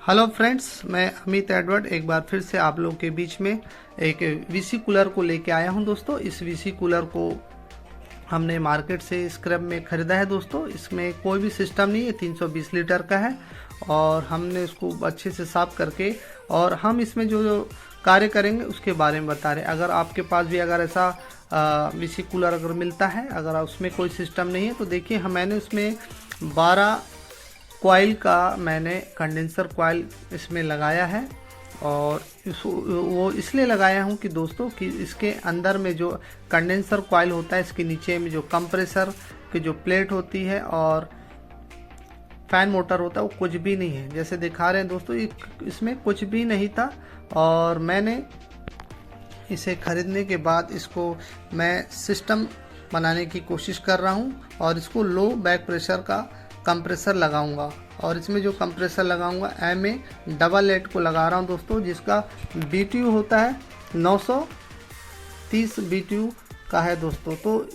Hello friends, मैं Amit Edward एक बार फिर से आप लोगों के बीच में एक वीसी कूलर को लेके आया हूं दोस्तों। इस वीसी कूलर को हमने मार्केट से स्क्रैप में ख़रीदा है दोस्तों। इसमें कोई भी सिस्टम नहीं है, 320 लीटर का है और हमने उसको अच्छे से साफ़ करके और हम इसमें जो कार्य करेंगे उसके बारे में बता रहे हैं। अगर आपके पास भी अगर ऐसा वीसी कूलर अगर मिलता है, अगर उसमें कोई सिस्टम नहीं है तो देखिए मैंने उसमें 12 कॉइल का मैंने कंडेंसर कॉइल इसमें लगाया है। और वो इसलिए लगाया हूँ कि दोस्तों कि इसके अंदर में जो कंडेंसर कॉइल होता है, इसके नीचे में जो कंप्रेसर की जो प्लेट होती है और फैन मोटर होता है वो कुछ भी नहीं है। जैसे दिखा रहे हैं दोस्तों, इसमें कुछ भी नहीं था। और मैंने इसे ख़रीदने के बाद इसको मैं सिस्टम बनाने की कोशिश कर रहा हूँ और इसको लो बैक प्रेशर का कंप्रेसर लगाऊंगा। और इसमें जो कंप्रेसर लगाऊंगा MA88 को लगा रहा हूं दोस्तों, जिसका BTU होता है 930 BTU का है दोस्तों। तो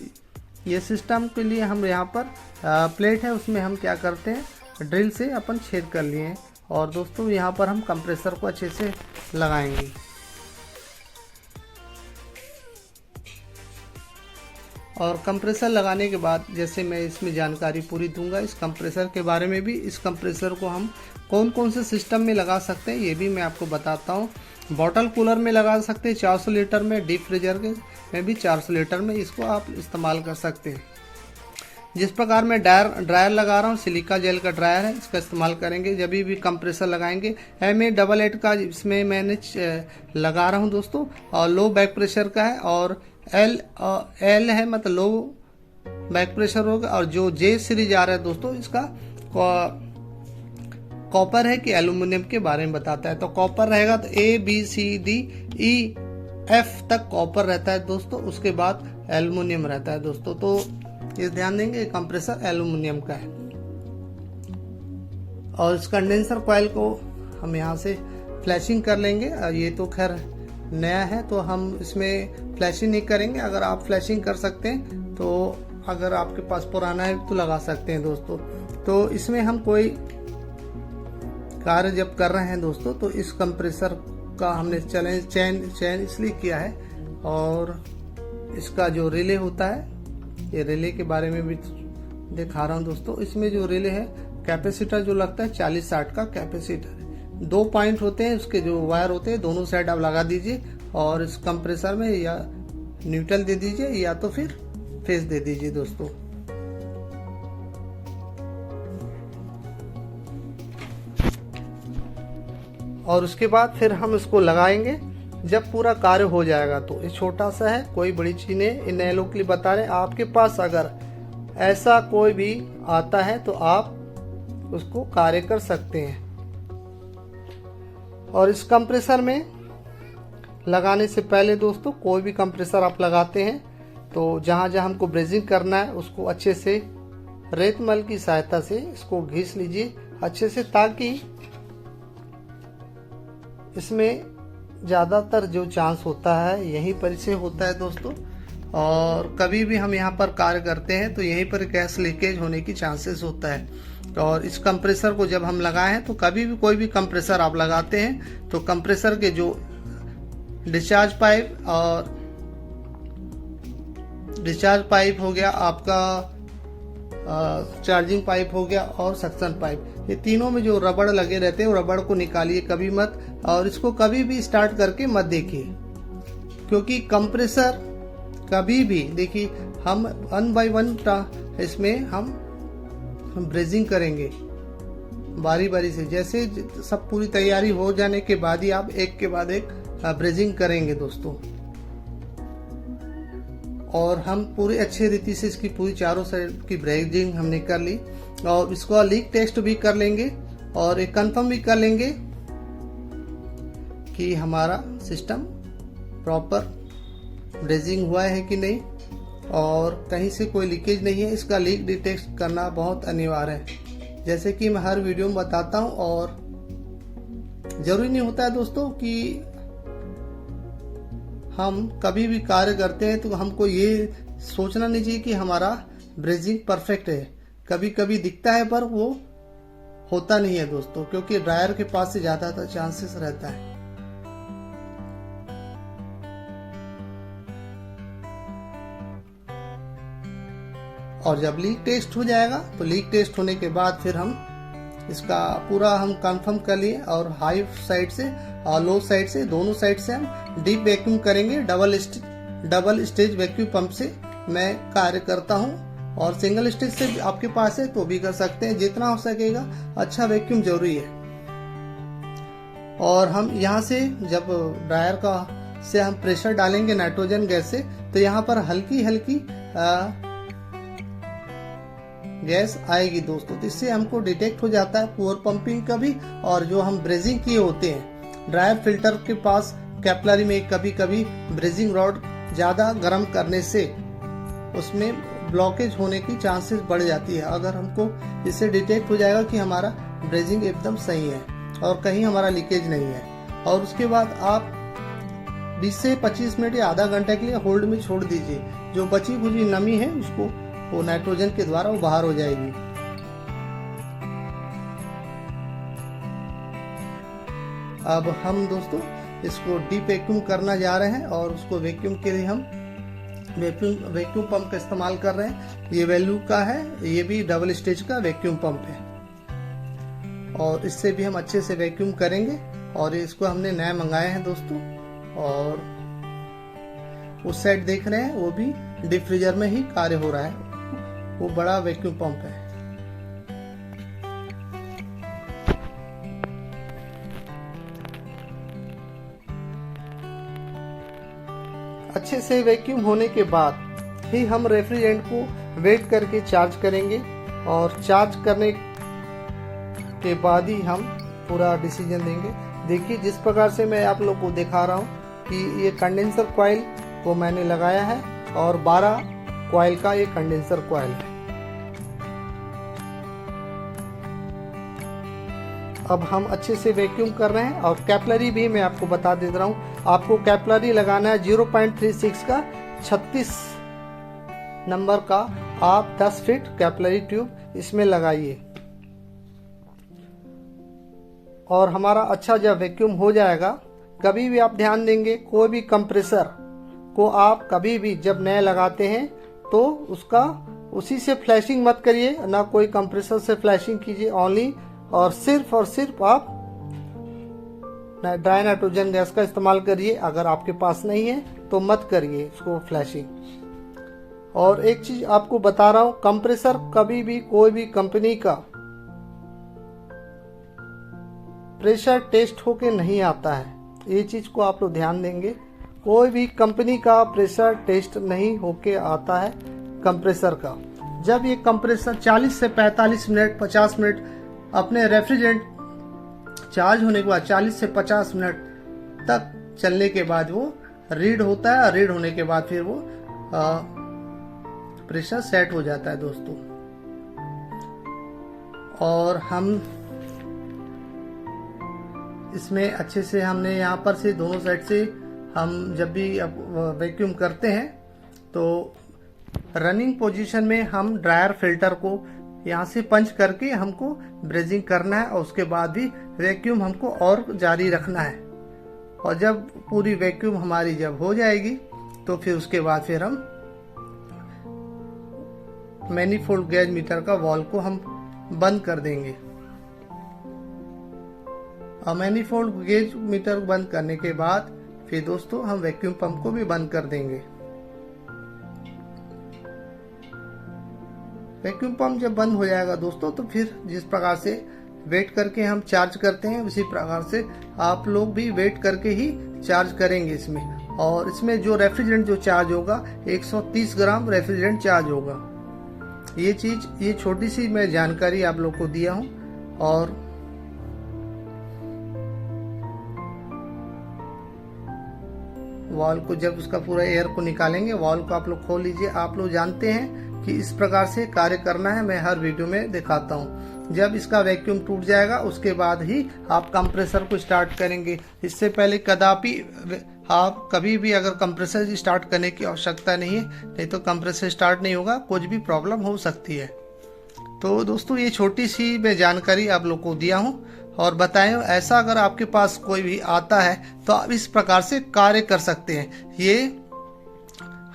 ये सिस्टम के लिए हम यहाँ पर प्लेट है, उसमें हम क्या करते हैं, ड्रिल से अपन छेद कर लिए हैं। और दोस्तों यहाँ पर हम कंप्रेसर को अच्छे से लगाएंगे। और कंप्रेसर लगाने के बाद जैसे मैं इसमें जानकारी पूरी दूंगा इस कंप्रेसर के बारे में भी। इस कंप्रेसर को हम कौन कौन से सिस्टम में लगा सकते हैं ये भी मैं आपको बताता हूँ। बॉटल कूलर में लगा सकते हैं 400 लीटर में, डीप फ्रीजर के में भी 400 लीटर में इसको आप इस्तेमाल कर सकते हैं। जिस प्रकार मैं ड्रायर लगा रहा हूँ, सिलिका जेल का ड्रायर है, इसका इस्तेमाल करेंगे जब भी कंप्रेसर लगाएंगे। MA88 का इसमें मैंने लगा रहा हूँ दोस्तों। और लो बैक प्रेशर का है और L है, मतलब लो बैक प्रेशर होगा। और जो J सीरीज आ रहा है दोस्तों, इसका कॉपर है कि एल्यूमिनियम के बारे में बताता है। तो कॉपर रहेगा तो ABCDEF तक कॉपर रहता है दोस्तों, उसके बाद एल्यूमिनियम रहता है दोस्तों। तो ये ध्यान देंगे कंप्रेसर एल्यूमिनियम का है। और इस कंडेंसर कॉइल को हम यहाँ से फ्लैशिंग कर लेंगे। ये तो खैर नया है तो हम इसमें फ्लैशिंग नहीं करेंगे। अगर आप फ्लैशिंग कर सकते हैं तो अगर आपके पास पुराना है तो लगा सकते हैं दोस्तों। तो इसमें हम कोई कार्य जब कर रहे हैं दोस्तों तो इस कंप्रेसर का हमने चयन इसलिए किया है। और इसका जो रिले होता है, ये रिले के बारे में भी दिखा रहा हूँ दोस्तों। इसमें जो रिले है, कैपेसिटर जो लगता है 40-60 का कैपेसिटर है। 2 पॉइंट होते हैं, उसके जो वायर होते हैं दोनों साइड आप लगा दीजिए और इस कंप्रेसर में या न्यूट्रल दे दीजिए या तो फिर फेस दे दीजिए दोस्तों। और उसके बाद फिर हम इसको लगाएंगे जब पूरा कार्य हो जाएगा। तो ये छोटा सा है, कोई बड़ी चीज नहीं, इन नए लोग के लिए बता रहे हैं। आपके पास अगर ऐसा कोई भी आता है तो आप उसको कार्य कर सकते हैं। और इस कंप्रेसर में लगाने से पहले दोस्तों, कोई भी कंप्रेसर आप लगाते हैं तो जहाँ जहाँ हमको ब्रेजिंग करना है उसको अच्छे से रेतमल की सहायता से इसको घिस लीजिए अच्छे से, ताकि इसमें ज़्यादातर जो चांस होता है यहीं पर से होता है दोस्तों। और कभी भी हम यहाँ पर कार्य करते हैं तो यहीं पर गैस लीकेज होने की चांसेस होता है। और इस कंप्रेसर को जब हम लगाए हैं तो कभी भी कोई भी कंप्रेसर आप लगाते हैं तो कंप्रेसर के जो डिस्चार्ज पाइप हो गया आपका, चार्जिंग पाइप हो गया और सक्शन पाइप, ये तीनों में जो रबड़ लगे रहते हैं वो रबड़ को निकालिए कभी मत। और इसको कभी भी स्टार्ट करके मत देखिए, क्योंकि कंप्रेसर कभी भी देखिए हम 1 बाय 1 इसमें हम ब्रेजिंग करेंगे बारी बारी से। जैसे सब पूरी तैयारी हो जाने के बाद ही आप एक के बाद एक ब्रेजिंग करेंगे दोस्तों। और हम पूरी अच्छे रीति से इसकी पूरी चारों साइड की ब्रेजिंग हमने कर ली। और इसको लीक टेस्ट भी कर लेंगे और एक कंफर्म भी कर लेंगे कि हमारा सिस्टम प्रॉपर ब्रेजिंग हुआ है कि नहीं और कहीं से कोई लीकेज नहीं है। इसका लीक डिटेक्ट करना बहुत अनिवार्य है, जैसे कि मैं हर वीडियो में बताता हूं। और जरूरी नहीं होता है दोस्तों कि हम कभी भी कार्य करते हैं तो हमको ये सोचना नहीं चाहिए कि हमारा ब्रेजिंग परफेक्ट है। कभी कभी दिखता है पर वो होता नहीं है दोस्तों, क्योंकि ड्रायर के पास से ज्यादातर चांसेस रहता है। और जब लीक टेस्ट हो जाएगा तो लीक टेस्ट होने के बाद फिर हम इसका पूरा हम कंफर्म कर लिए, और हाई साइड से और लो साइड से दोनों साइड से हम डीप वैक्यूम करेंगे। डबल स्टेज वैक्यूम पंप से मैं कार्य करता हूं, और सिंगल स्टेज से आपके पास है तो भी कर सकते हैं। जितना हो सकेगा अच्छा वैक्यूम जरूरी है। और हम यहाँ से जब ड्रायर का से हम प्रेशर डालेंगे नाइट्रोजन गैस से, तो यहाँ पर हल्की हल्की गैस आएगी दोस्तों। तो इससे हमको डिटेक्ट हो जाता है पुअर पंपिंग का भी, और जो हम ब्रेजिंग किए होते हैं ड्रायर फिल्टर के पास कैपिलरी में कभी कभी ब्रेजिंग रॉड ज्यादा गर्म करने से उसमें ब्लॉकेज होने की चांसेस बढ़ जाती है। अगर हमको इससे डिटेक्ट हो जाएगा कि हमारा ब्रेजिंग एकदम सही है और कहीं हमारा लीकेज नहीं है, और उसके बाद आप 20 से 25 मिनट या आधा घंटा के लिए होल्ड में छोड़ दीजिए। जो बची खुची नमी है उसको वो नाइट्रोजन के द्वारा वो बाहर हो जाएगी। अब हम दोस्तों इसको डीप वैक्यूम करना जा रहे हैं, और उसको वैक्यूम के लिए हम वैक्यूम पंप का इस्तेमाल कर रहे हैं। ये वैल्यू का है, ये भी डबल स्टेज का वैक्यूम पंप है, और इससे भी हम अच्छे से वैक्यूम करेंगे। और इसको हमने नया मंगाए हैं दोस्तों। और उस साइड देख रहे हैं वो भी डीप फ्रीजर में ही कार्य हो रहा है, वो बड़ा वैक्यूम पंप है। अच्छे से वैक्यूम होने के बाद ही हम रेफ्रिजरेंट को वेट करके चार्ज करेंगे, और चार्ज करने के बाद ही हम पूरा डिसीजन देंगे। देखिए जिस प्रकार से मैं आप लोग को दिखा रहा हूँ कि ये कंडेंसर कॉइल को मैंने लगाया है, और 12 कॉइल का ये कंडेंसर कॉइल है। अब हम अच्छे से वैक्यूम कर रहे हैं, और कैपिलरी भी मैं आपको बता दे रहा हूँ। आपको कैपिलरी लगाना है 0.36 का 36 नंबर का। आप 10 फीट कैपिलरी ट्यूब इसमें लगाइए, और हमारा अच्छा जब वैक्यूम हो जाएगा, कभी भी आप ध्यान देंगे कोई भी कंप्रेसर को आप कभी भी जब नए लगाते हैं तो उसका उसी से फ्लैशिंग मत करिए, ना कोई कंप्रेसर से फ्लैशिंग कीजिए ओनली, और सिर्फ आप ड्राई नाइट्रोजन गैस का इस्तेमाल करिए। अगर आपके पास नहीं है तो मत करिए उसको फ्लैशिंग। और एक चीज आपको बता रहा हूं, कंप्रेसर कभी भी कोई भी कंपनी का प्रेशर टेस्ट होके नहीं आता है। ये चीज को आप लोग ध्यान देंगे, कोई भी कंपनी का प्रेशर टेस्ट नहीं होके आता है कंप्रेसर का। जब ये कंप्रेसर 40 से 45 मिनट 50 मिनट अपने रेफ्रिजरेंट चार्ज होने के बाद 40 से 50 मिनट तक चलने के बाद वो रीड होता है, रीड होने के बाद फिर वो प्रेशर सेट हो जाता है दोस्तों। और हम इसमें अच्छे से हमने यहाँ पर से दोनों साइड से हम जब भी वैक्यूम करते हैं तो रनिंग पोजीशन में हम ड्रायर फिल्टर को यहाँ से पंच करके हमको ब्रेजिंग करना है, और उसके बाद भी वैक्यूम हमको और जारी रखना है। और जब पूरी वैक्यूम हमारी जब हो जाएगी तो फिर उसके बाद फिर हम मैनीफोल्ड गेज मीटर का वॉल को हम बंद कर देंगे। और मैनीफोल्ड गेज मीटर बंद करने के बाद फिर दोस्तों हम वैक्यूम पंप को भी बंद कर देंगे। वैक्यूम पंप जब बंद हो जाएगा दोस्तों, तो फिर जिस प्रकार से वेट करके हम चार्ज करते हैं उसी प्रकार से आप लोग भी वेट करके ही चार्ज करेंगे इसमें। और इसमें जो रेफ्रिजरेंट जो चार्ज होगा 130 ग्राम रेफ्रिजरेंट चार्ज होगा। ये छोटी सी मैं जानकारी आप लोग को दिया हूँ। और वॉल को जब उसका पूरा एयर को निकालेंगे, वॉल को आप लोग खोल लीजिए। आप लोग जानते हैं कि इस प्रकार से कार्य करना है, मैं हर वीडियो में दिखाता हूँ। जब इसका वैक्यूम टूट जाएगा उसके बाद ही आप कंप्रेसर को स्टार्ट करेंगे। इससे पहले कदापि आप कभी भी अगर कंप्रेसर स्टार्ट करने की आवश्यकता नहीं है, नहीं तो कंप्रेसर स्टार्ट नहीं होगा, कुछ भी प्रॉब्लम हो सकती है। तो दोस्तों ये छोटी सी मैं जानकारी आप लोग को दिया हूँ और बताएं, ऐसा अगर आपके पास कोई भी आता है तो आप इस प्रकार से कार्य कर सकते हैं। ये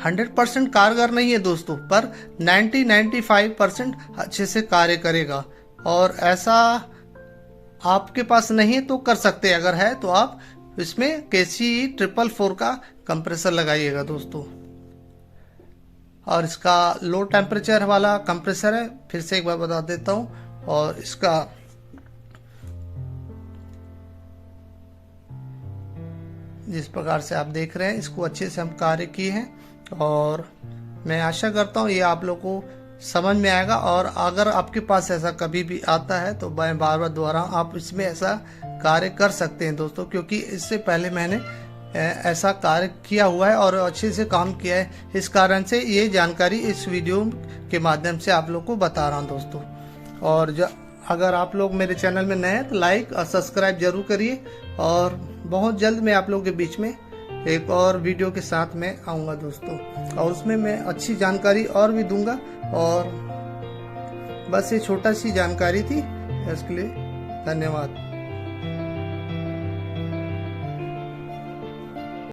100% कारगर नहीं है दोस्तों, पर 90-95% अच्छे से कार्य करेगा। और ऐसा आपके पास नहीं है तो कर सकते हैं, अगर है तो आप इसमें KCE 444 का कंप्रेसर लगाइएगा दोस्तों। और इसका लो टेम्परेचर वाला कंप्रेसर है, फिर से एक बार बता देता हूँ। और इसका जिस प्रकार से आप देख रहे हैं, इसको अच्छे से हम कार्य किए हैं और मैं आशा करता हूँ ये आप लोग को समझ में आएगा। और अगर आपके पास ऐसा कभी भी आता है तो मैं बार बार दोहरा, आप इसमें ऐसा कार्य कर सकते हैं दोस्तों, क्योंकि इससे पहले मैंने ऐसा कार्य किया हुआ है और अच्छे से काम किया है। इस कारण से ये जानकारी इस वीडियो के माध्यम से आप लोग को बता रहा हूँ दोस्तों। और अगर आप लोग मेरे चैनल में नए हैं तो लाइक और सब्सक्राइब जरूर करिए। और बहुत जल्द मैं आप लोगों के बीच में एक और वीडियो के साथ में आऊँगा दोस्तों, और उसमें मैं अच्छी जानकारी और भी दूंगा। और बस ये छोटा सी जानकारी थी, इसके लिए धन्यवाद।